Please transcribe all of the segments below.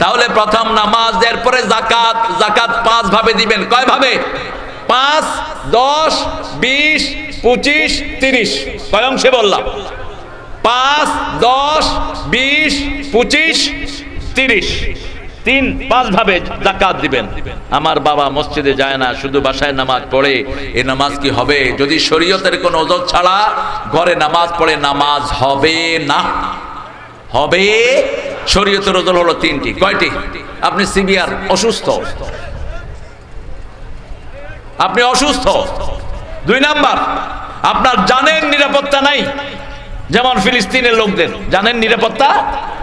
তাহলে প্রথম নামাজ, এরপরে যাকাত। যাকাত 5 ভাবে দিবেন। কয় ভাবে? 5, 10, 20, 25, 30। কয় অংশে বললাম? 5, 10, 20, 25, 30। 5 ভাবে যাকাত দিবেন। আমার বাবা মসজিদে যায় না, শুধু বাসায় নামাজ পড়ে, এই নামাজ কি হবে? যদি শরীয়তের কোনো ওযর ছাড়া ঘরে নামাজ পড়ে, নামাজ হবে না। হবে। শরীয়তের ওযর হলো 3টি। কয়টি? আপনি সিভিয়ার অসুস্থ, আপনি অসুস্থ। 2 নাম্বার, আপনার জানের নিরাপত্তা নাই, যেমন ফিলিস্তিনের লোকদের জানের নিরাপত্তা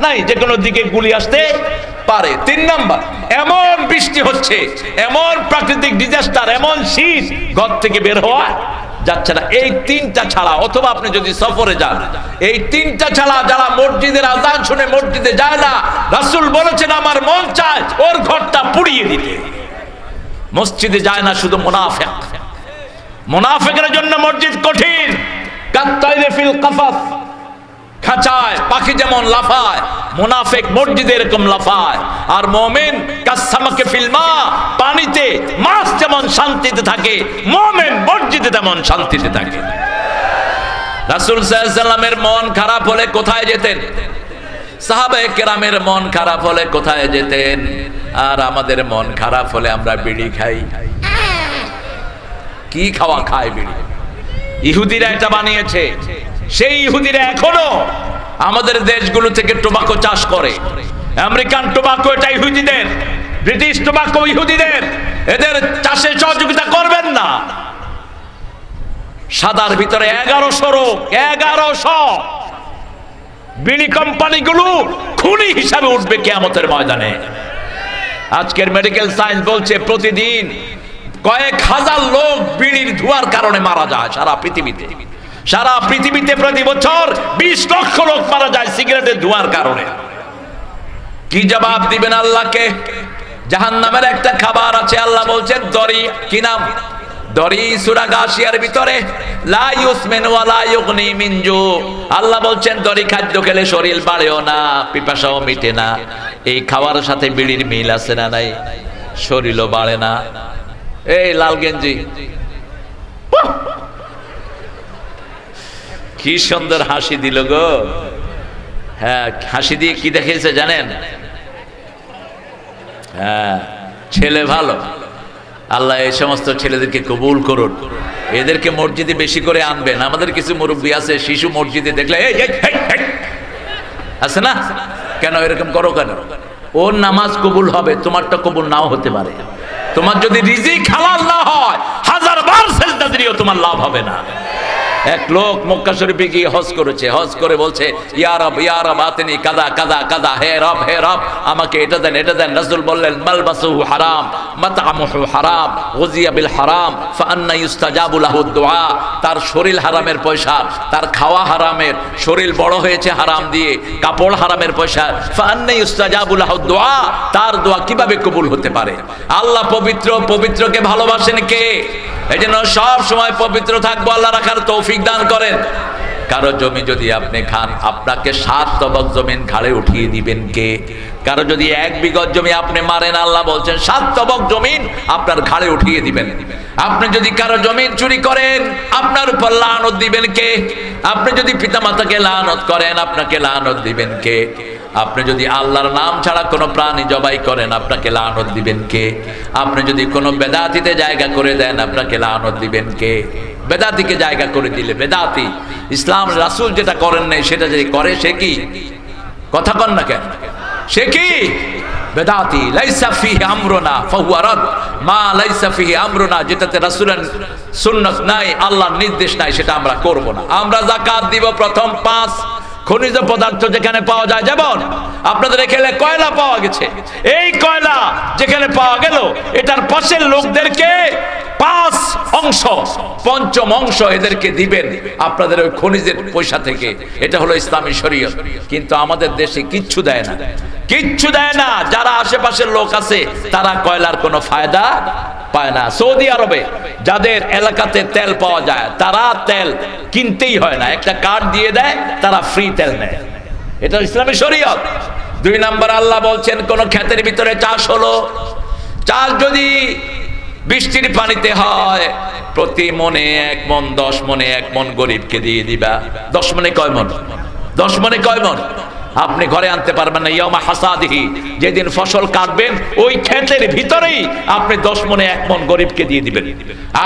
নাই, যে কোনো দিকে গুলি আসতে পারে। 3 নাম্বার, এমন বৃষ্টি হচ্ছে, এমন প্রাকৃতিক ডিজাস্টার, এমন শীত, ঘর থেকে বের হওয়া যাচ্ছে না। এই 3টা ছাড়া, অথবা আপনি যদি সফরে যান, এই 3টা ছাড়া যারা মসজিদের আযান শুনে মসজিদে যায় না, রাসূল বলেছেন আমার মন চায় ওর ঘরটা পুড়িয়ে দিতে। মসজিদে যায় না শুধু মুনাফিক। মুনাফিকের জন্য মসজিদ কঠিন। কাত্তাইরে ফিল কাফাস, খাঁচায় পাখি যেমন লাফায়, মুনাফিক মসজিদে এরকম লাফায়। আর মুমিন কাসসামাকে ফিল মা, পানিতে মাছ যেমন শান্তিতে থাকে, মুমিন মসজিদে তেমন শান্তিতে থাকে। রাসূল সাল্লাল্লাহু আলাইহি ওয়াসাল্লামের মন খারাপ হলে কোথায় যেতেন? সাহাবায়ে কেরামের মন খারাপ হলে কোথায় যেতেন? আর আমাদের মন খারাপ হলে আমরা বিড়ি খাই। কি খাওয়া খায়? বিড়ি। ইহুদিরা এটা বানিয়েছে। সেই ইহুদিরা এখনো আমাদের দেশগুলো থেকে টোবাকো চাষ করে। আমেরিকান টোবাকো এটা ইহুদিদের, ব্রিটিশ টোবাকো ইহুদিদের। এদের চাষে সহযোগিতা করবেন না। সাদার ভিতরে 1100 রোগ, 1100। বিড়ি কোম্পানিগুলো খুনি হিসাবে উঠবে কিয়ামতের ময়দানে। আজকের মেডিকেল সায়েন্স বলছে প্রতিদিন কয়েক হাজার লোক বিড়ির ধোঁয়ার কারণে মারা যায় সারা পৃথিবীতে। সারা পৃথিবীতে প্রতি বছর 20 লক্ষ লোক মারা যায় সিগারেটের ধোঁয়ার কারণে। কি জবাব দিবেন আল্লাহকে? জাহান্নামের একটা খাবার আছে, আল্লাহ বলছেন দরি। কি নাম? দরি। সূরা গাশিয়ার ভিতরে লা ইউসমিনু ওয়া লা ইউগনি মিন জু। আল্লাহ বলছেন দরি খাদ্য খেলে শরীর বাড়েও না, পিপাসাও মিটে না। এই খাওয়ার সাথে বিড়ির মিল আছে না নাই? শরীরও বাড়ে না। এই লাল গেঞ্জি, কি সুন্দর হাসি দিল গো। হ্যাঁ, হাসি দিয়ে কি দেখিয়েছে জানেন? হ্যাঁ, ছেলে ভালো। আল্লাহ এই সমস্ত ছেলেদেরকে কবুল করুন। এদেরকে মসজিদে বেশি করে আনবেন। আমাদের কিছু মুরব্বী আছে, শিশু মসজিদে দেখলে আছে না, কেন এরকম করো কেন? ওর নামাজ কবুল হবে, তোমারটা কবুল নাও হতে পারে। তোমার যদি রিজিক হালাল না হয়, 1000 বার সেজদা দিলেও তোমার লাভ হবে না। এক লোক মক্কা শরীফে গিয়ে হজ করেছে। হজ করে বলছে ইয়া রব আতিনি কাদা কাদা কাদা, হে রব আমাকে এটা দেন এটা দেন। রাসূল বললেন মালবাসুহু হারাম, মাতআমুহু হারাম, গুযিয়া বিল হারাম, ফাআন্না ইউস্তাজাবু লাহু দুআ। তার শরীর হারামের পয়সা, তার খাওয়া হারামের, শরীর বড় হয়েছে হারাম দিয়ে, কাপড় হারামের পয়সা, ফাআন্না ইউস্তাজাবু লাহু দুআ। তার দোয়া কিভাবে কবুল হতে পারে? আল্লাহ পবিত্র, পবিত্রকে ভালোবাসেন কে? এজন্য সব সময় পবিত্র থাকবো। আল্লাহ রাখার তৌফিক দান করেন। কারো জমি যদি আপনি খান, আপনাকে 7 তবক জমিন ঘাড়ে উঠিয়ে দিবেন কে? কারো যদি 1 বিঘত জমি আপনি মারেন, আল্লাহ বলছেন 7 তবক জমিন আপনার ঘাড়ে উঠিয়ে দিবেন। আপনি যদি কারো জমিন চুরি করেন, আপনার উপর লানত দিবেন কে? আপনি যদি পিতামাতাকে লানত করেন, আপনাকে লানত দিবেন কে? আপনি যদি আল্লাহর নাম ছাড়া কোনো প্রাণী জবাই করেন, আপনাকে লানত দিবেন কে? আপনি যদি কোনো বেদাতিতে জায়গা করে দেন, আপনাকে লানত দিবেন কে? বেদাতিকে জায়গা করে দিলে বেদাতি। ইসলাম রাসূল যেটা করেন নাই সেটা যদি করে, সে কি? কথা কন না কেন? সে কি? বেদাতি। লাইসা ফিহি আমরুনা ফাহুয়া রাদ, মা লাইসা ফিহি আমরুনা, যেটাতে রাসূলের সুন্নাত নাই, আল্লাহর নির্দেশ নাই, সেটা আমরা করব না। আমরা যাকাত দিব প্রথম 5 খনিজ পদার্থ যেখানে পাওয়া যায়। যেমন আপনাদের এখানে কয়লা পাওয়া গেছে, এই কয়লা যেখানে পাওয়া গেল, এটার পাশের লোকদেরকে 5 অংশ, 5ম অংশ এদেরকে দিবেন আপনাদের ওই খনিজের পয়সা থেকে। এটা হলো ইসলামী শরীয়ত। কিন্তু আমাদের দেশে কিচ্ছু দেয় না, কিচ্ছু দেয় না। যারা আশেপাশের লোক আছে তারা কয়লার কোনো ফায়দা পায় না। সৌদি আরবে যাদের এলাকাতে তেল পাওয়া যায়, তারা তেল কিনতেই হয় না, একটা কার্ড দিয়ে দেয়, তারা ফ্রি তেল নেয়। এটা ইসলামী শরীয়ত। 2 নাম্বার আল্লাহ বলছেন কোন ক্ষেতের ভিতরে চাষ হলো, চাষ যদি বৃষ্টির পানিতে হয়, প্রতি মনে 1 মণ, 10 মনে 1 মণ গরিবকে দিয়ে দিবা। 10 মনে কয় মণ? 10 মনে কয় মণ? আপনি ঘরে আনতে পারবেন না। ইয়ামা হাসাদিহি, যেদিন ফসল কাটবেন ওই ক্ষেতের ভিতরেই আপনি 10 মনে 1 মণ গরিবকে দিয়ে দিবেন।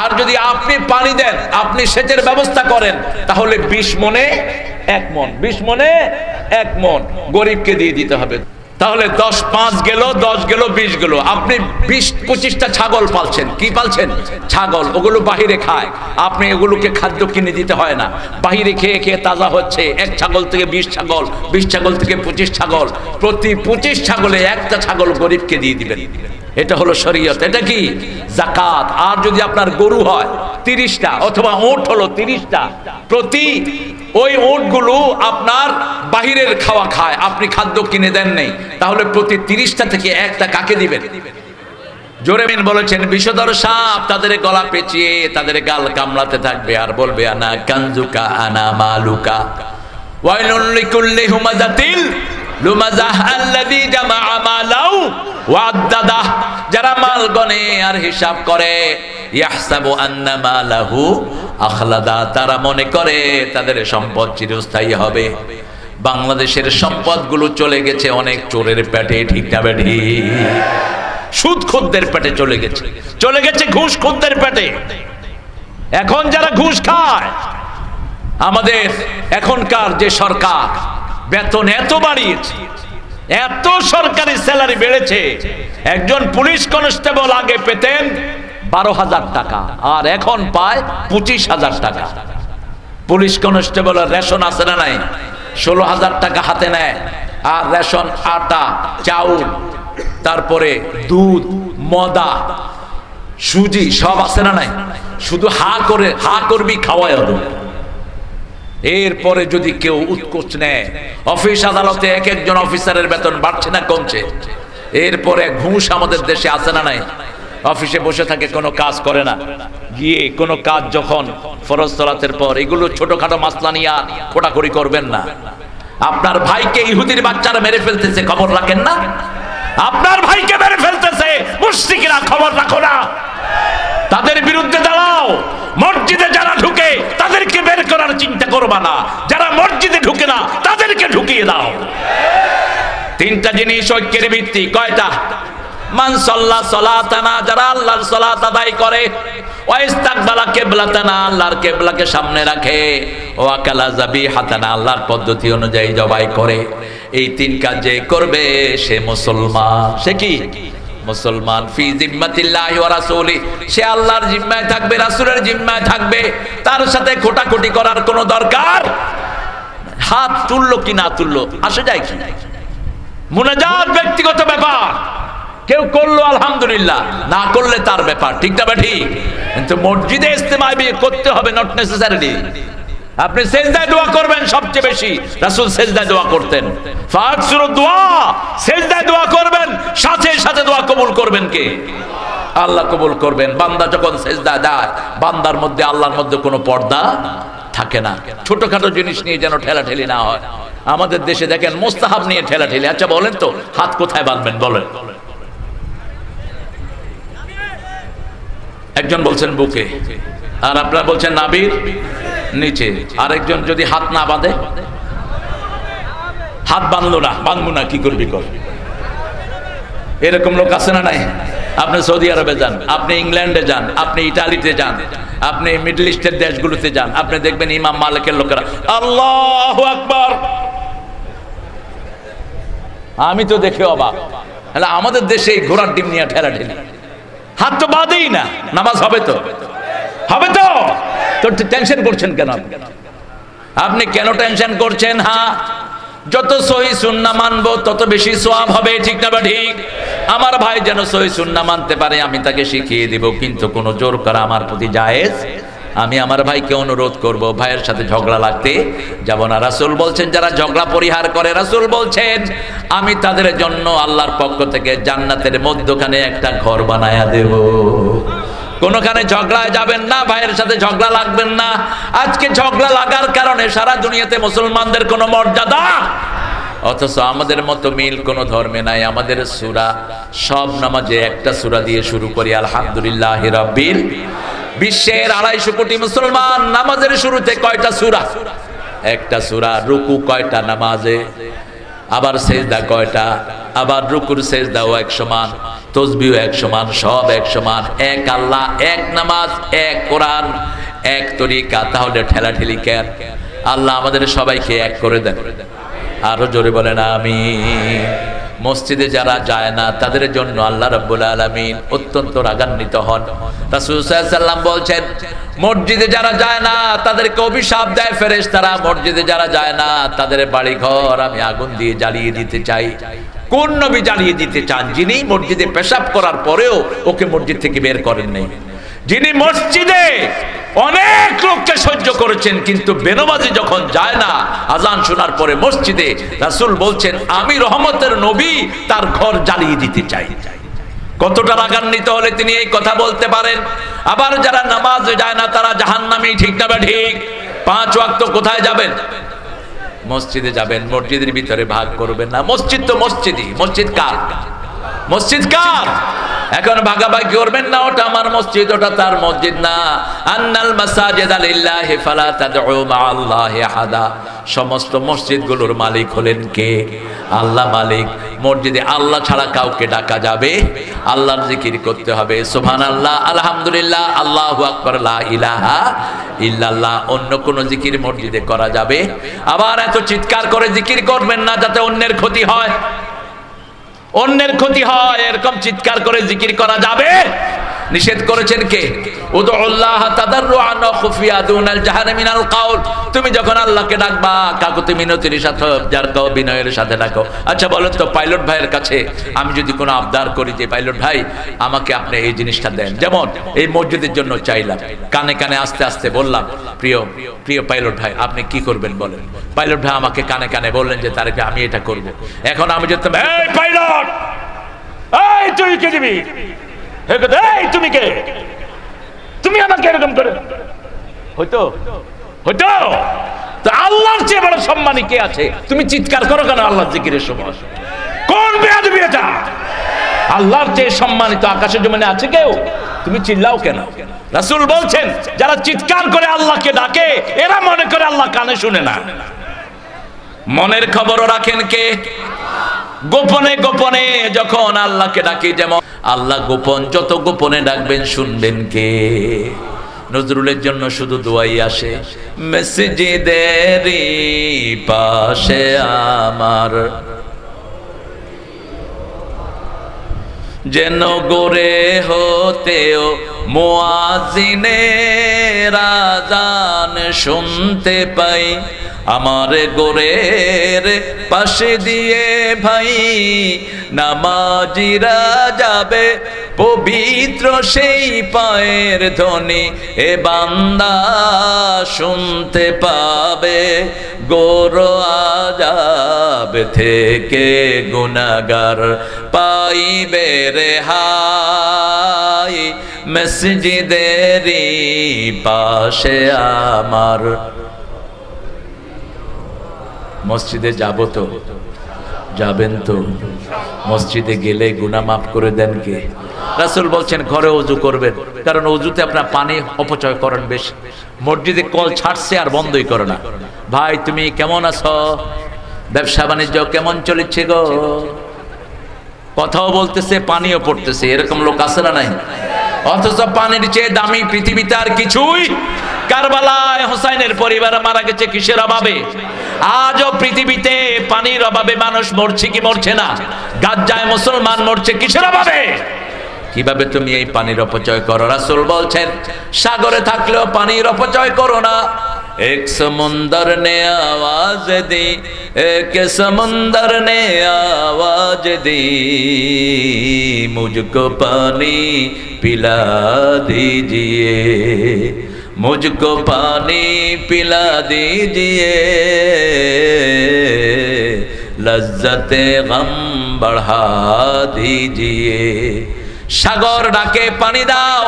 আর যদি আপনি পানি দেন, আপনি সেচের ব্যবস্থা করেন, তাহলে 20 মনে 1 মণ, 20 মনে 1 মণ গরিবকে দিয়ে দিতে হবে। তাহলে 10 5 গেল, 10 গেল, 20 গেল। আপনি 20-25টা ছাগল পালছেন। কি পালছেন? ছাগল। ওগুলো বাহিরে খায়, আপনি এগুলোকে খাদ্য কিনে দিতে হয় না, বাহিরে খেয়ে খেয়ে তাজা হচ্ছে। 1 ছাগল থেকে 20 ছাগল, 20 ছাগল থেকে 25 ছাগল, প্রতি 25 ছাগলে 1টা ছাগল গরিবকে দিয়ে দিবেন। এটা হলো শরীয়ত। এটা কি? যাকাত। আর যদি আপনার গরু হয় 30টা, অথবা উট হলো 30টা, প্রতি ওই উটগুলো আপনার বাহিরের খাওয়া খায়, আপনি খাদ্য কিনে দেন নেই, তাহলে প্রতি 30টা থেকে 1টা কাকে দিবেন? জোরে মিন বলেছেন। বিষধর সাপ তাদের গলা পেঁচিয়ে তাদের গাল কামড়াতে থাকবে আর বলবে আনা কানজুকা আনা মালুকা ওয়াইলুল লিকুল্লি হুমাযাতিল লুমাযাহ আল্লাযী জামাআ মালাউ ওয়া আদ্দাদা। যারা মাল গনে আর হিসাব করে, ইয়াহসাবু আন্না মালাহু আখলাদা, তারা মনে করে তাদের সম্পদ চিরস্থায়ী হবে। বাংলাদেশের সম্পদগুলো চলে গেছে অনেক চোরের পেটে, ঠিক না বেঠি? সুদখোরদের পেটে চলে গেছে, চলে গেছে ঘুষখোরদের পেটে। এখন যারা ঘুষ খায়, আমাদের এখনকার যে সরকার বেতন এত বাড়িয়েছে, এত সরকারি স্যালারি বেড়েছে, একজন পুলিশ কনস্টেবল আগে পেতেন 12,000 টাকা, আর এখন পায় 25,000 টাকা। পুলিশ কনস্টেবলের রেশন আছে না নাই? 16,000 টাকা হাতে নেয়। আর রেশন, আটা, চাউল, তারপরে দুধ, মদা, সুজি সব আছে না নাই? শুধু হা করবি, খাওয়ায় হলো। এরপরে যদি কেউ উৎকোচ নেয়, অফিস আদালতে এক একজন অফিসারের বেতন বাড়ছে না কমছে। এরপরে ঘুষ আমাদের দেশে আছে না নাই? অফিসে বসে থাকে, কোনো কাজ করে না, গিয়ে কোনো কাজ যখন ফরজ সালাতের পর, এগুলো ছোটখাটো মাসলা নিয়ে খোটাখড়ি করবেন না। আপনার ভাইকে ইহুদির বাচ্চারা মেরে ফেলতেছে, খবর রাখেন না? আপনার ভাইকে মেরে ফেলতেছে মুশরিকরা, খবর রাখো না? তাদের বিরুদ্ধে দাঁড়াও। মসজিদে যারা ঢুকে তাদেরকে বের করার চিন্তা করবা না, যারা মসজিদে ঢুকে না তাদেরকে ঢুকিয়ে দাও। 3টা জিনিস ঐক্যের ভিত্তি। কয়টা? মান সাল্লা সালাতানা, যারা আল্লাহর সালাত আদায় করে, ওয়া ইস্তাকবালা কিবলাতানা, আল্লাহর কিবলাকে সামনে রাখে, ওয়া কালা যাবিহাতানা, আল্লাহর পদ্ধতি অনুযায়ী জবাই করে। এই 3 কাজ যে করবে সে মুসলমান। সে কি? মুসলমান। ফি জিম্মাতিল্লাহি ওয়া রাসূলি, সে আল্লাহর জিম্মায় থাকবে, রাসূলের জিম্মায় থাকবে, তার সাথে খোটাখুটি করার কোনো দরকার। হাত তুললো কি না তুললো আসে যায় কি? মুনাজাত ব্যক্তিগত ব্যাপার, কেউ করলো আলহামদুলিল্লাহ, না করলে তার ব্যাপার, ঠিক না ঠিক? কিন্তু মসজিদে ইজতিমা করতে হবে, নট নেসেসারিলি। আপনি সেজদায় দোয়া করবেন সবচেয়ে বেশি, রাসূল সেজদায় দোয়া করতেন। ফাকসুরু দোয়া, সেজদায় দোয়া করবেন, সাথে সাথে দোয়া কবুল করবেন কে? আল্লাহ কবুল করবেন। বান্দা যখন সেজদায় দেয়, বান্দার মধ্যে আল্লাহর মধ্যে কোনো পর্দা থাকে না। ছোটখাটো জিনিস নিয়ে যেন ঠেলাঠেলি না হয়। আমাদের দেশে দেখেন মুস্তাহাব নিয়ে ঠেলাঠেলি। আচ্ছা বলেন তো, হাত কোথায় বাঁধবেন বলেন? একজন বলছেন বুকে, আর আপনারা বলছেন নাভির নিচে। আরেকজন যদি হাত না বাঁধে, হাত বাঁধলো না, বাঁধবো না, কি করবি কর। এরকম লোক আছে না নাই? আপনি সৌদি আরবে যান, আপনি ইংল্যান্ডে যান, আপনি ইটালিতে যান, আপনি মিডল ইস্টের দেশগুলোতে যান, আপনি দেখবেন ইমাম মালিকের লোকেরা আল্লাহু আকবার। আমি তো দেখে অবাক, আমাদের দেশে এই ঘোড়ার ডিম নিয়ে ঠেলাঠেলি, হাত তো বাঁধেই না, নামাজ হবে তো? হবে তো? তো টেনশন করছেন কেন আপনি? কেন টেনশন করছেন? হ্যাঁ, যত সহি সুন্নাহ মানবো তত বেশি সওয়াব হবে, ঠিক না বা ঠিক? আমার ভাই যেন সহি সুন্নাহ মানতে পারে আমি তাকে শিখিয়ে দিব, কিন্তু কোনো জোর করা আমার প্রতি জায়েজ। আমি আমার ভাইকে অনুরোধ করব, ভাইয়ের সাথে ঝগড়া লাগতে যাব না। রাসূল বলছেন যারা ঝগড়া পরিহার করে, রাসূল বলছেন আমি তাদের জন্য আল্লাহর পক্ষ থেকে জান্নাতের মধ্যখানে একটা ঘর বানায়া দেব। কোনখানে ঝগড়ায় যাবেন না, ভাইয়ের সাথে ঝগড়া লাগবেন না। আজকে ঝগড়া লাগার কারণে সারা দুনিয়াতে মুসলমানদের কোনো মর্যাদা অথচ আমাদের মতো মিল কোনো ধর্মে নাই। আমাদের সূরা সব নামাজে একটা সূরা দিয়ে শুরু করি, আলহামদুলিল্লাহি রাব্বিল। বিশ্বের 250 কোটি মুসলমান নামাজের শুরুতে কয়টা সূরা? একটা সূরা। রুকু কয়টা নামাজে? আবার সেজদা কয়টা? আবার রুকুর সেজদাও এক সমান, তাসবিহ এক সমান, সব এক সমান। এক আল্লাহ, এক নামাজ, এক কোরআন, এক তরিকা। তাহলে ঠেলাঠেলি কেন? আল্লাহ আমাদের সবাইকে এক করে দেন। আরো জোরে বলেন আমিন। মসজিদে যারা যায় না তাদের জন্য আল্লাহ রাব্বুল আলামিন অত্যন্ত রাগান্বিত হন। রাসূল সাল্লাল্লাহু আলাইহি ওয়াসাল্লাম বলছেন, মসজিদে যারা যায় না তাদেরকে অভিশাপ দেয় ফেরেশতারা। মসজিদে যারা যায় না তাদের বাড়ি ঘর আমি আগুন দিয়ে জ্বালিয়ে দিতে চাই। কোন নবী জ্বালিয়ে দিতে চান? যিনি মসজিদে পেশাব করার পরেও ওকে মসজিদ থেকে বের করেন নাই, যিনি মসজিদে অনেক লোককে সহ্য করেছেন কিন্তু বেনামাজি যখন যায় না আজান শোনার পরে মসজিদে, রাসূল বলছেন আমি রহমতের নবী তার ঘর জ্বালিয়ে দিতে চাই। কতটা রাগান্বিত হলে তিনি এই কথা বলতে পারেন? আবার যারা নামাজে যায় না তারা জাহান্নামী, ঠিক না ঠিক? 5 ওয়াক্ত কোথায় যাবেন? মসজিদে যাবেন। মসজিদের ভিতরে ভাগ করবেন না। মসজিদ তো মসজিদই। মসজিদ কার? মসজিদ কার? এখন ভাগাভাগি করবেন না, ওটা আমার মসজিদ, ওটা তার মসজিদ না। আন্নাল মাসাজিদা লিল্লাহি ফালা তাদউ মাআল্লাহি আহাদা। সমস্ত মসজিদগুলোর মালিক হলেন কে? আল্লাহ মালিক। মসজিদে আল্লাহ ছাড়া কাউকে ডাকা যাবে? আল্লাহর জিকির করতে হবে, সুবহানাল্লাহ, আলহামদুলিল্লাহ, আল্লাহু আকবার, লা ইলাহা ইল্লাল্লাহ। অন্য কোন জিকির মসজিদে করা যাবে? আবার এত চিৎকার করে জিকির করবেন না যাতে অন্যের ক্ষতি হয়। অন্যের ক্ষতি হয় এরকম চিৎকার করে জিকির করা যাবে? নিষেধ করেছেন কে? উদুল্লাহ তাদাররুআন ওয়া খুফিয়া দুনাল জাহরি মিনাল কাউল। তুমি যখন আল্লাহকে ডাকবা কাকুতি মিনতির সাথে, যার কাও বিনয়ের সাথে ডাকো। আচ্ছা বলেন তো, পাইলট ভাইয়ের কাছে আমি যদি কোনো আবদার করি যে পাইলট ভাই আমাকে আপনি এই জিনিসটা দেন, যেমন এই মসজিদের জন্য চাইলাম, কানে কানে আস্তে আস্তে বললাম প্রিয় প্রিয় পাইলট ভাই আপনি কি করবেন বলেন। পাইলট ভাই আমাকে কানে কানে বললেন যে তারিখে আমি এটা করব। এখন আমি যদি এই পাইলট, এই তুই কে দিবি, এই তুমি কে, তুমি আমাকে এরকম করে হইতো হইতো? তো আল্লাহর চেয়ে বড় সম্মানী কে আছে? তুমি চিৎকার করো কেন আল্লাহর জিকিরের সময়? কোন বেয়াদবি এটা? আল্লাহর চেয়ে সম্মানিত আকাশের জমিনে আছে কেউ? তুমি চিল্লাও কেন? রাসূল বলছেন যারা চিৎকার করে আল্লাহকে ডাকে এরা মনে করে আল্লাহ কানে শুনে না। মনের খবরও রাখেন কে? গোপনে গোপনে যখন আল্লাহকে ডাকি, যেমন আল্লাহ গোপন, যত গোপনে ডাকবেন শুনবেন কে? নজরুলের জন্য শুধু দোয়াই আসে, মসজিদের পাশে আমার যেন গড়ে হতেও মুয়াজ্জিনের আযান শুনতে পাই। আমার গোরের পাশে দিয়ে ভাই নামাজিরা যাবে, পবিত্র সেই পায়ের ধ্বনি এ বান্দা শুনতে পাবে। গোর আযাব থেকে গুনাহগার পাইবে রেহাই, মসজিদেরই পাশে আমার। মসজিদে যাব তো? যাবেন তো? মসজিদে গেলে গুনাহ মাফ করে দেন কে? রাসূল বলছেন ঘরে ওযু করবেন, কারণ ওযুতে আপনার পানি অপচয় করেন বেশি। মসজিদে কল ছাড়ছে আর বন্ধই করে না। ভাই তুমি কেমন আছো? ব্যবসা বাণিজ্য কেমন চলেছে গো? কথাও বলতেছে পানিও পড়তেছে, এরকম লোক আছে না নাই? অথচ পানির চেয়ে দামি পৃথিবীতে আর কিছুই। কারবালায় হোসাইনের পরিবার মারা গেছে কিসের অভাবে? আজও পৃথিবীতে পানির অভাবে মানুষ মরছে কি মরছে না? গাজ্জায় মুসলমান মরছে কিসের অভাবে? কিভাবে তুমি এই পানির অপচয় করো? রাসূল বলছেন সাগরে থাকলেও পানির অপচয় করো না। एक समुंदर ने आवाज दी, एक समुंदर ने आवाज दी, मुझको पानी पिला दीजिए, मुझको पानी पिला दीजिए, लज्जते गम बढ़ा दीजिए। সাগর ডাকে পানি দাও,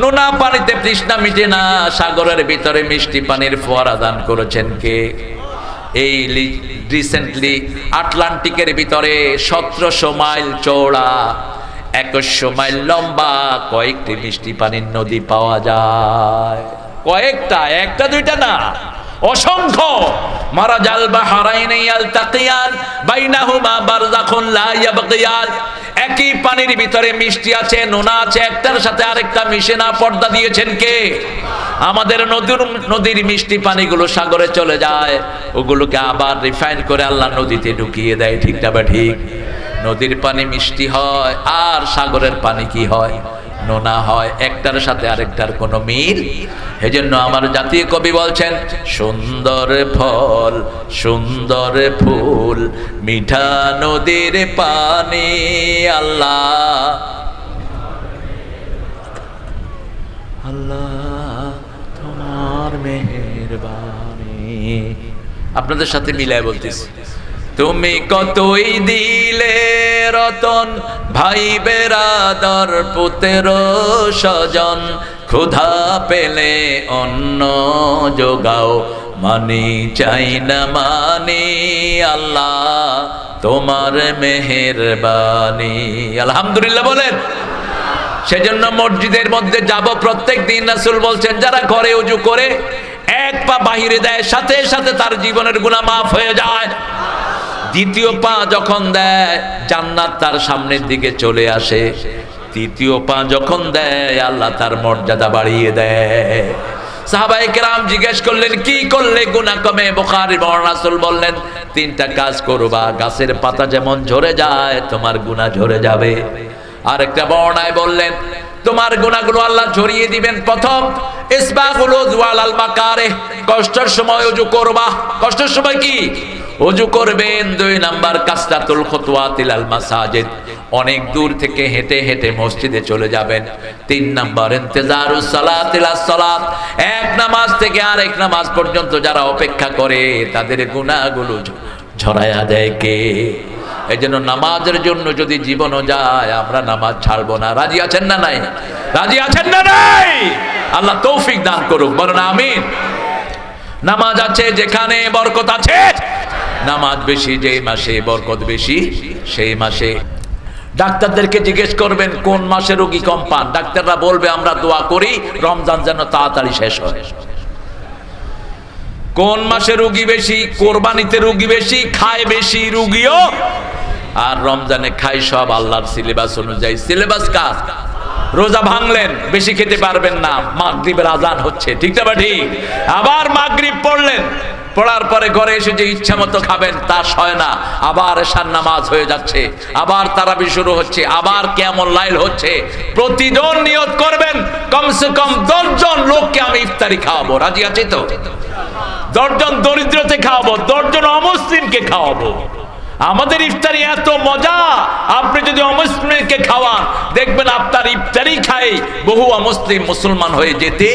নোনা পানিতে তৃষ্ণা মিটে না। সাগরের ভিতরে মিষ্টি পানির ফোয়ারা দান করেছেন কে? এই রিসেন্টলি আটলান্টিকের ভিতরে 1700 মাইল চওড়া 2100 মাইল লম্বা কয়েকটি মিষ্টি পানির নদী পাওয়া যায়। কয়েকটা, একটা দুইটা না, অসংখ্য। মারাজাল বাহরাইন ইয়ালতাকিয়ান বাইনাহুমা বারযাখুন লা ইয়াবগিয়ান। একই পানির ভিতরে মিষ্টি আছে, নোনা আছে, একটার সাথে আরেকটা মিশে না। পর্দা দিয়েছেন কে? আমাদের নদীর মিষ্টি পানিগুলো সাগরে চলে যায়, ওগুলোকে আবার রিফাইন করে আল্লাহ নদীতে ঢুকিয়ে দেয়। ঠিক না বা ঠিক? নদীর পানি মিষ্টি হয় আর সাগরের পানি কি হয়? নোনা হয়। একটার সাথে আরেকটার কোনো মিল। এজন্য আমার জাতীয় কবি বলছেন, সুন্দর ফল সুন্দর ফুল মিঠা নদীর পানি আল্লাহ আল্লাহ তোমার মেহেরবানি। আপনাদের সাথে মিলায় বলতেছি, তুমি কতই দিলে রতন ভাই বেরাদর পুত্র স্বজন, ক্ষুধা পেলে অন্ন যোগাও মানি চাই না মানি আল্লাহ তোমার মেহেরবানি। আলহামদুলিল্লাহ বলেন। সেজন্য মসজিদের মধ্যে যাব প্রত্যেক দিন, রাসূল বলছেন যারা ঘরে ওযু করে এক পা বাহিরে দেয় সাথে সাথে তার জীবনের গুনাহ মাফ হয়ে যায়। দ্বিতীয় পা যখন দেয় জান্নাত তার সামনের দিকে চলে আসে। তৃতীয় পা যখন দেয় আল্লাহ তার মর্যাদা বাড়িয়ে দেয়। সাহাবায়ে কেরাম জিজ্ঞেস করলেন কি করলে গুনাহ কমে? বুখারী বর্ণনা, রাসূল বললেন তিনটা কাজ করবা, গাছের পাতা যেমন ঝরে যায় তোমার গুনাহ ঝরে যাবে। আরেকটা বর্ণনায় বললেন তোমার গুনাহগুলো আল্লাহ ঝরিয়ে দিবেন। প্রথম ইসবাগুল উযু আলাল মাকারিহ, কষ্টের সময় ওযু করবা। কষ্টের সময় কি ওযু করবেন। 2 নাম্বার কাসরাতুল খুতওয়াত ইলাল মাসাজিদ, অনেক দূর থেকে হেঁটে হেঁটে মসজিদে চলে যাবেন। 3 নাম্বার ইন্তেজারুস সালাত ইলাস সালাত, এক নামাজ থেকে আরেক নামাজ পর্যন্ত যারা অপেক্ষা করে তাদের গুনাহগুলো ঝরায়া দেয় কে? এজন্য নামাজের জন্য যদি জীবনও যায় আমরা নামাজ ছাড়বো না। রাজি আছেন না নাই? রাজি আছেন না নাই? আল্লাহ তৌফিক দান করুক, বলেন আমিন। নামাজ আছে যেখানে বরকত আছে। নামাজ বেশি যেই মাসে বরকত বেশি সেই মাসে। ডাক্তারদেরকে জিজ্ঞেস করবেন কোন মাসে রোগী কম পান, ডাক্তাররা বলবে আমরা দোয়া করি রমজান যেন তাড়াতাড়ি শেষ হয়। কোন মাসে রোগী বেশি? কোরবানিতে রোগী বেশি, খায় বেশি রোগীও, আর রমজানে খাই সব আল্লাহর সিলেবাস অনুযায়ী। সিলেবাস কাজ, রোজা ভাঙলেন বেশি খেতে পারবেন না, মাগরিবের আজান হচ্ছে, ঠিক না ঠিক? আবার মাগরিব পড়লেন, পড়ার পরে ঘরে এসে যে ইচ্ছা মতো খাবেন তা হয় না, আবার এশার নামাজ হয়ে যাচ্ছে, আবার তারাবি শুরু হচ্ছে, আবার কিয়ামুল লাইল হচ্ছে। প্রতিদিন নিয়ত করবেন কমসে কম 10 জন লোককে আমি ইফতারি খাওয়াবো। রাজি আছি তো? 10 জন দরিদ্রতে খাওয়াবো, 10 জন অমুসলিমকে খাওয়াবো। আমাদের ইফতারি এত মজা, আপনি যদি অমুসলিমকে খাওয়ান দেখবেন আপনার ইফতারি খায় বহু অমুসলিম মুসলমান হয়ে যেতে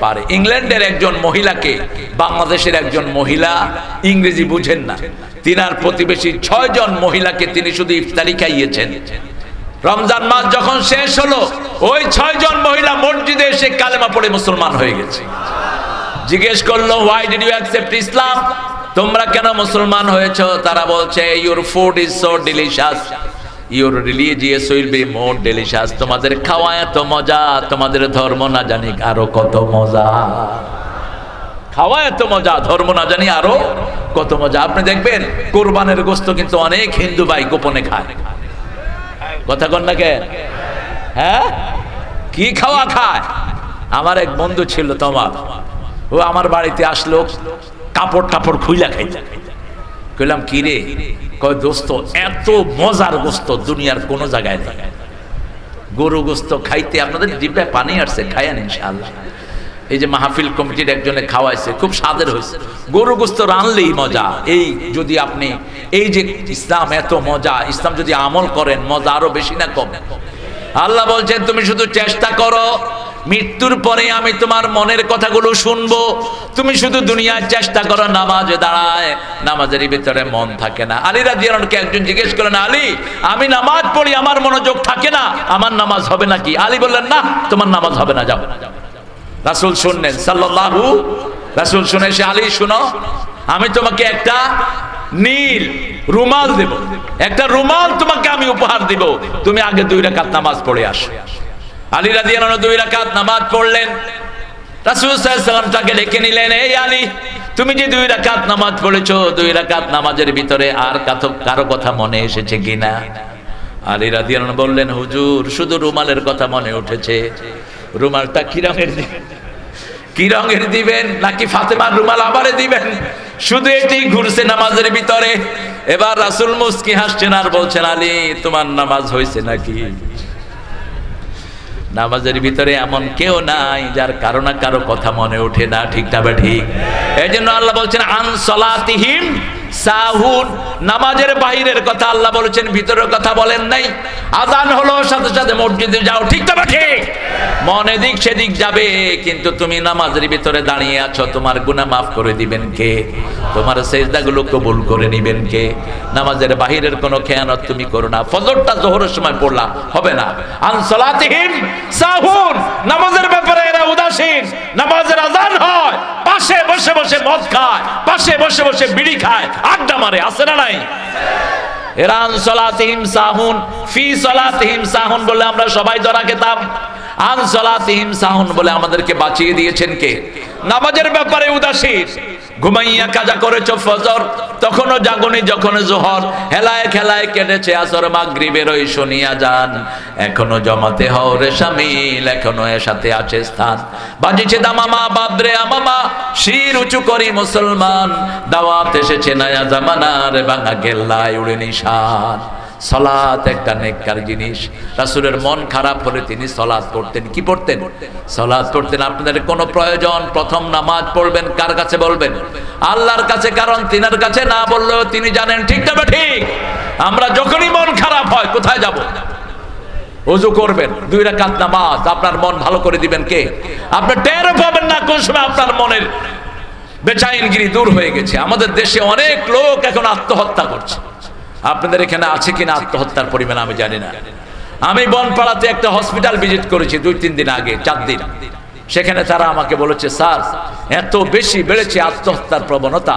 পারে। ইংল্যান্ডের একজন মহিলাকে, বাংলাদেশের একজন মহিলা ইংরেজি বুঝেন না, তিনার প্রতিবেশী 6 জন মহিলাকে তিনি শুধু ইফতারি খাইয়েছেন। রমজান মাস যখন শেষ হলো ওই 6 জন মহিলা মসজিদে এসে কালেমা পড়ে মুসলমান হয়ে গেছে। জিজ্ঞেস করলো why did you accept Islam? তোমরা কেন মুসলমান হয়েছো? তারা বলছে your food is so delicious, your religious will be more delicious. তোমাদের খাওয়া এত মজা, তোমাদের ধর্ম না জানি আরো কত মজা। খাওয়া এত মজা, ধর্ম না জানি আরো কত মজা। আপনি দেখবেন কুরবানের গোশত কিন্তু অনেক হিন্দু ভাই গোপনে খায়। কথা কন না কেন? হ্যাঁ, কি খাওয়া খায়? আমার এক বন্ধু ছিল তোমার, ও আমার বাড়িতে আসলো, কাপড় টাপড় খুইলা খাইলা। কইলাম কি রে? কয় দোস্ত এত মজার গোশত দুনিয়ার কোন জায়গায় নেই। গরু গোশত খাইতে আপনাদের জিভে পানি আসছে, খায়ান ইনশাআল্লাহ। এই যে মাহফিল কমিটির একজনে খাওয়াইছে, খুব স্বাদের হয়েছে। গরু গোশত রানলেই মজা। এই যদি আপনি এই যে ইসলাম এত মজা, ইসলাম যদি আমল করেন মজা আরো বেশি না কম? আল্লাহ বলছেন তুমি শুধু চেষ্টা করো, মৃত্যুর পরে আমি তোমার মনের কথাগুলো শুনবো। তুমি শুধু দুনিয়ায় চেষ্টা করো, নামাজে দাঁড়ায়, নামাজের ভিতরে মন থাকে না। আলী রাদিয়াল্লাহু আনহুকে একজন জিজ্ঞেস করলেন, আলী আমি নামাজ পড়ি আমার মনোযোগ থাকে না, আমার নামাজ হবে নাকি? আলী বললেন না, তোমার নামাজ হবে না, যাও। রাসূল শুনলেন সাল্লাল্লাহু, রাসূল শুনে এসে আলী শুনো, আমি তোমাকে একটা নীল রুমাল দেব, একটা রুমাল তোমাকে আমি উপহার দিব, তুমি আগে 2 রাকাত নামাজ পড়ে আসো। আলী রাদিয়াল্লাহু আনহু 2 রাকাত নামাজ পড়লেন। রাসূল সাল্লাল্লাহু আলাইহি ওয়াসাল্লাম তাকে ডেকে নিলেন, এই আলী, তুমি যে 2 রাকাত নামাজ পড়েছো, 2 রাকাত নামাজের ভিতরে আর কারো কথা মনে এসেছে কিনা? আলী রাদিয়াল্লাহু আনহু বললেন, হুজুর, শুধু রুমালের কথা মনে উঠেছে। রুমালটা কি রঙের দিবেন, নাকি ফাতেমার রুমাল আবারে দিবেন? শুধু এটি ঘুরছে নামাজের ভিতরে। এবার রাসূল মুস্কি হাসছেন আর বলছেন, আলী, তোমার নামাজ হয়েছে নাকি? নামাজের ভিতরে এমন কেউ নাই যার কারো না কারো কথা মনে ওঠে না, ঠিক না ঠিক? এই জন্য আল্লাহ বলছেন আন সালাতিহিম সাহুন, নামাজের বাহিরের কথা আল্লাহ বলেছেন, ভিতরের কথা বলেন নাই। আযান হলো, সাথে সাথে মসজিদে যাও, ঠিক না ঠিক? মন এদিক সেদিক যাবে, কিন্তু তুমি নামাজের ভিতরে দাঁড়িয়ে আছো, তোমার গুনাহ মাফ করে দিবেন কে? তোমার সেজদাগুলো কবুল করে নেবেন কে? নামাজের বাহিরের কোনো খেয়ানত তুমি করো না। ফজরটা যোহরের সময় পড়লা, হবে না। আন সালাতিহিম সাহুন, নামাজের ব্যাপারে এরা উদাসীন। নামাজের আযান হয়, পাশে বসে বসে মদ খায়, পাশে বসে বসে বিড়ি খায়, আড্ডা মারে, আছে না নাই? এরা আন সালাতিহিম সাহুন, ফি সালাতিহিম সাহুন বলে আমরা সবাই ধরা খেতাম। আন সালাতিহিম সাহুন বলে আমাদেরকে বাঁচিয়ে দিয়েছেন কে? নামাজের ব্যাপারে উদাসীন। ঘুমাইয়া কাজা করেছো ফজর, তখনও জাগনি, যখন জোহর, হেলায় খেলায় কেটেছে আসর, মাগরিবের ওই শুনিয়া যান, এখনো জমাতে হও রে শামিল, এখনো এর সাথে আছে স্থান। বাজিছে দামামা, বাদরে আমামা, শির উঁচু করি মুসলমান, দাওয়াত এসেছে নয়া জামানার, ভাঙা গেল্লায় উড়ে নিশান। সালাত একটা নেককার জিনিস। রাসূলের মন খারাপ হলে তিনি সালাত পড়তেন। কি পড়তেন? সালাত পড়তেন। আপনাদের কোনো প্রয়োজন, প্রথম নামাজ পড়বেন কার কাছে বলবেন? আল্লাহর কাছে, কারণ তিনার কাছে না বললেও তিনি জানেন, ঠিক না ঠিক? আমরা যখনই মন খারাপ হয় কোথায় যাব? ওযু করবেন, 2 রাকাত নামাজ, আপনার মন ভালো করে দিবেন কে? আপনি টের পাবেন না কোন সময় আপনার মনের বেচাইনগিরি দূর হয়ে গেছে। আমাদের দেশে অনেক লোক এখন আত্মহত্যা করছে। আপনাদের এখানে আছে কিনা আত্মহত্যার পরিমাণ আমি জানি না। আমি বনপাড়াতে একটা হসপিটাল ভিজিট করেছি 2-3 দিন আগে, 4 দিন। সেখানে তারা আমাকে বলেছে, স্যার, এত বেশি বেড়েছে আত্মহত্যার প্রবণতা।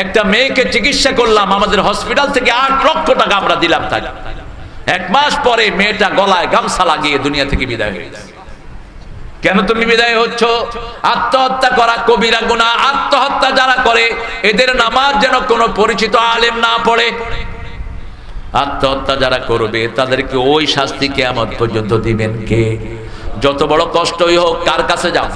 একটা মেয়েকে চিকিৎসা করলাম, আমাদের হসপিটাল থেকে 8 লক্ষ টাকা আমরা দিলাম তাকে। 1 মাস পরে মেয়েটা গলায় গামছা লাগিয়ে দুনিয়া থেকে বিদায় হয়ে গেছে। কেন তুমি বিদায় হচ্ছ? আত্মহত্যা করা কবিরা গুনাহ। আত্মহত্যা যারা করে এদের নামাজ যেন কোনো পরিচিত আলেম না পড়ে। আত্মহত্যা যারা করবে তাদেরকে ওই শাস্তি কিয়ামত পর্যন্ত দিবেন কে? যত বড় কষ্টই হোক, কার কাছে যাও?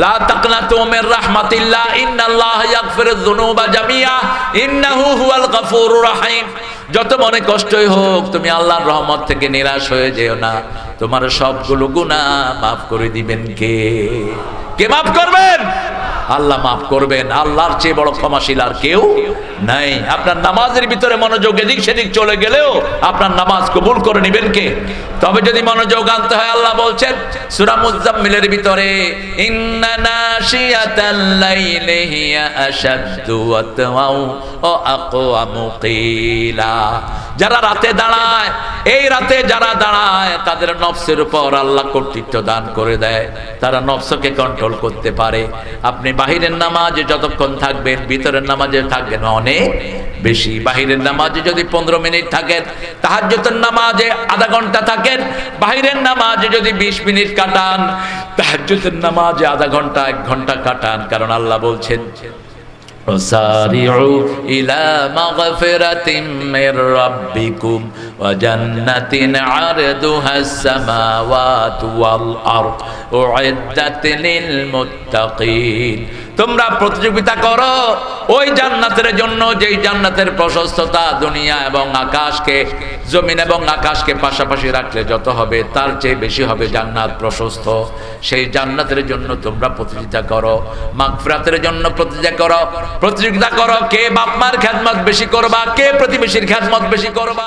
লা তাকনাতু মির রাহমাতিল্লাহ, ইন্নাল্লাহা ইয়াগফিরুয যুনুবা জামিআ, ইন্নাহু হুয়াল গফুরুর রহিম। যত মনে কষ্টই হোক, তুমি আল্লাহর রহমত থেকে নিরাশ হয়ে যেও না। তোমার সবগুলো গুনাহ মাফ করে দিবেন কে? কে মাফ করবেন? আল্লাহ মাফ করবেন। আল্লাহর চেয়ে বড় ক্ষমাশীল আর কেউ নাই। আপনার নামাজের ভিতরে মনোযোগ এদিক সেদিক চলে গেলেও আপনার নামাজ কবুল করে নেবেন কে? তবে যদি মনোযোগ আনতে হয়, আল্লাহ বলছেন সূরা মুজাম্মিলের ভিতরে, ইন্না নাশিয়াতাল লাইলি হিয়া আশাদ্দু ওয়াতওয়া ওয়া আকওয়ামু কিলা। যারা রাতে দাঁড়ায়, এই রাতে যারা দাঁড়ায় তাদের নফসের উপর আল্লাহ কর্তৃত্ব দান করে দেয়। তারা নফসকে কন্ট্রোল করতে পারে। আপনি বাহিরের নামাজে যতক্ষণ থাকবেন, ভিতরের নামাজে থাকবেন অনেক বেশি। বাহিরের নামাজে যদি 15 মিনিট থাকেন, তাহাজ্জুদের নামাজে আধা ঘন্টা থাকেন, বাহিরের নামাজে যদি 20 মিনিট কাটান, তাহাজ্জুদের নামাজে আধা ঘন্টা 1 ঘন্টা কাটান। কারণ আল্লাহ বলছেন, وسارعوا إلى مغفرة من ربكم وجنة عرضها السماوات والأرض أعدت للمتقين। তোমরা প্রতিযোগিতা করো ওই জান্নাতের জন্য, যেই জান্নাতের প্রশস্ততা দুনিয়া এবং আকাশকে, জমিন এবং আকাশকে পাশাপাশি রাখলে যত হবে তার চেয়ে বেশি হবে জান্নাত প্রশস্ত। সেই জান্নাতের জন্য তোমরা প্রতিযোগিতা করো, মাগফিরাতের জন্য প্রতিযোগিতা করো। কে বাপ মার খেদমত বেশি করবা, কে প্রতিবেশীর খেদমত বেশি করবা।